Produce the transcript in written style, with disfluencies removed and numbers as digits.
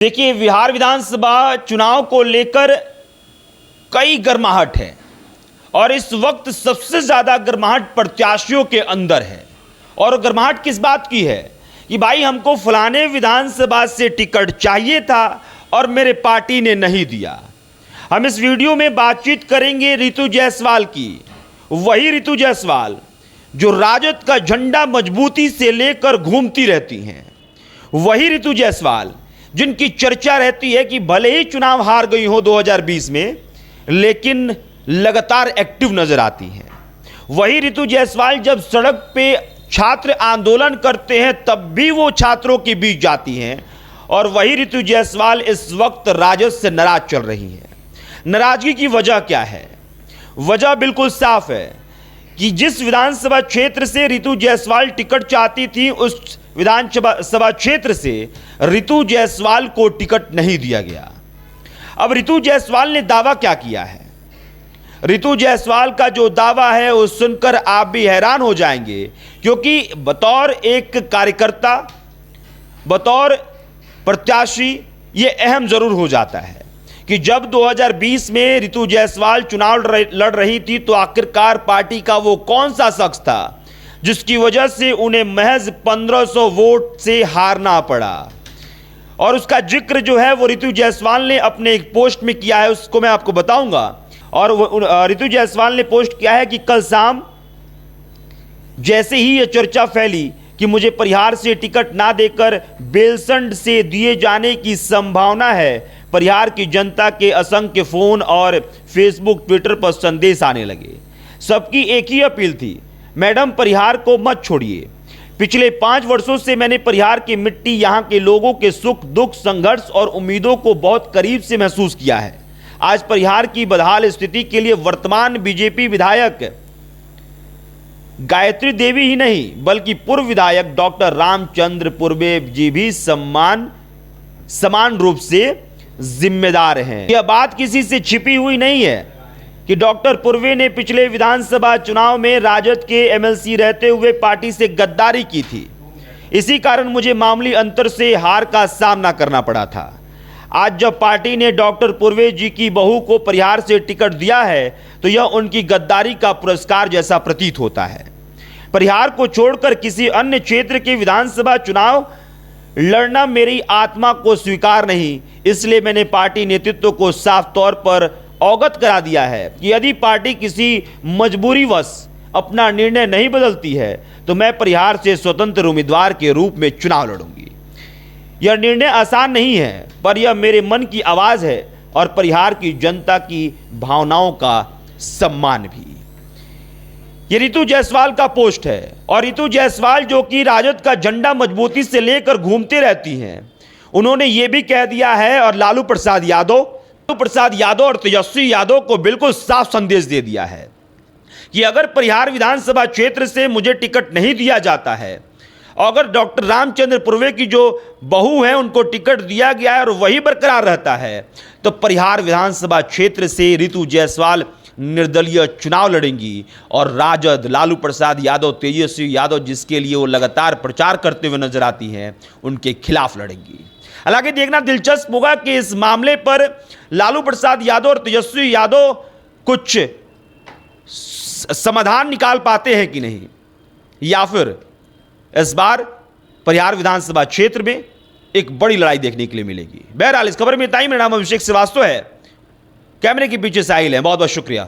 देखिए, बिहार विधानसभा चुनाव को लेकर कई गर्माहट है और इस वक्त सबसे ज़्यादा गर्माहट प्रत्याशियों के अंदर है। और गर्माहट किस बात की है कि भाई हमको फलाने विधानसभा से टिकट चाहिए था और मेरे पार्टी ने नहीं दिया। हम इस वीडियो में बातचीत करेंगे रितु जायसवाल की, वही रितु जायसवाल जो राजद का झंडा मजबूती से लेकर घूमती रहती हैं, वही रितु जायसवाल जिनकी चर्चा रहती है कि भले ही चुनाव हार गई हो 2020 में, लेकिन लगातार एक्टिव नजर आती हैं। वही रितु जायसवाल जब सड़क पे छात्र आंदोलन करते हैं तब भी वो छात्रों के बीच जाती हैं। और वही रितु जायसवाल इस वक्त राजद से नाराज चल रही हैं। नाराजगी की वजह क्या है? वजह बिल्कुल साफ है कि जिस विधानसभा क्षेत्र से रितु जायसवाल टिकट चाहती थी, उस विधानसभा क्षेत्र से रितु जायसवाल को टिकट नहीं दिया गया। अब रितु जायसवाल ने दावा क्या किया है? रितु जायसवाल का जो दावा है वो सुनकर आप भी हैरान हो जाएंगे, क्योंकि बतौर एक कार्यकर्ता, बतौर प्रत्याशी, ये अहम जरूर हो जाता है कि जब 2020 में रितु जायसवाल चुनाव लड़ रही थी तो आखिरकार पार्टी का वो कौन सा शख्स था जिसकी वजह से उन्हें महज 1500 वोट से हारना पड़ा। और उसका जिक्र जो है वो रितु जायसवाल ने अपने एक पोस्ट में किया है, उसको मैं आपको बताऊंगा। और रितु जायसवाल ने पोस्ट किया है कि कल शाम जैसे ही यह चर्चा फैली कि मुझे परिहार से टिकट ना देकर बेलसंड से दिए जाने की संभावना है, परिहार की जनता के असंख्य फोन और फेसबुक, ट्विटर पर संदेश आने लगे। सबकी एक ही अपील थी, मैडम परिहार को मत छोड़िए। पिछले 5 वर्षों से मैंने परिहार की मिट्टी, यहाँ के लोगों के सुख दुख, संघर्ष और उम्मीदों को बहुत करीब से महसूस किया है। आज परिहार की बदहाल स्थिति के लिए वर्तमान बीजेपी विधायक गायत्री देवी ही नहीं बल्कि पूर्व विधायक डॉक्टर रामचंद्र पूर्वे जी भी समान रूप से जिम्मेदार हैं। यह बात किसी से छिपी हुई नहीं है कि डॉक्टर पूर्वे ने पिछले विधानसभा चुनाव में राजद के एमएलसी रहते हुए पार्टी से गद्दारी की थी। इसी कारण मुझे मामूली अंतर से हार का सामना करना पड़ा था। आज जब पार्टी ने डॉक्टर पूर्वे जी की बहू को परिहार से टिकट दिया है तो यह उनकी गद्दारी का पुरस्कार जैसा प्रतीत होता है। परिहार को छोड़कर किसी अन्य क्षेत्र के विधानसभा चुनाव लड़ना मेरी आत्मा को स्वीकार नहीं, इसलिए मैंने पार्टी नेतृत्व को साफ तौर पर अवगत करा दिया है कि यदि पार्टी किसी मजबूरीवश अपना निर्णय नहीं बदलती है तो मैं परिहार से स्वतंत्र उम्मीदवार के रूप में चुनाव लड़ूंगी। यह निर्णय आसान नहीं है, पर यह मेरे मन की आवाज है और परिहार की जनता की भावनाओं का सम्मान भी। यह रितु जायसवाल का पोस्ट है। और रितु जायसवाल जो कि राजद का झंडा मजबूती से लेकर घूमते रहती हैं, उन्होंने यह भी कह दिया है और लालू प्रसाद यादव और तेजस्वी यादव को बिल्कुल साफ संदेश दे दिया है कि अगर परिहार विधानसभा क्षेत्र से मुझे टिकट नहीं दिया जाता है, अगर डॉक्टर रामचंद्र पूर्वे की जो बहू है उनको टिकट दिया गया है और वही बरकरार रहता है, तो परिहार विधानसभा क्षेत्र से रितु जायसवाल निर्दलीय चुनाव लड़ेंगी और राजद, लालू प्रसाद यादव, तेजस्वी यादव जिसके लिए वो लगातार प्रचार करते हुए नजर आती हैं, उनके खिलाफ लड़ेंगी। हालांकि देखना दिलचस्प होगा कि इस मामले पर लालू प्रसाद यादव और तेजस्वी यादव कुछ समाधान निकाल पाते हैं कि नहीं, या फिर इस बार परिहार विधानसभा क्षेत्र में एक बड़ी लड़ाई देखने के लिए मिलेगी। बहरहाल इस खबर में इतना ही। मेरा नाम अभिषेक श्रीवास्तव है, कैमरे के पीछे साहिल है। बहुत बहुत शुक्रिया।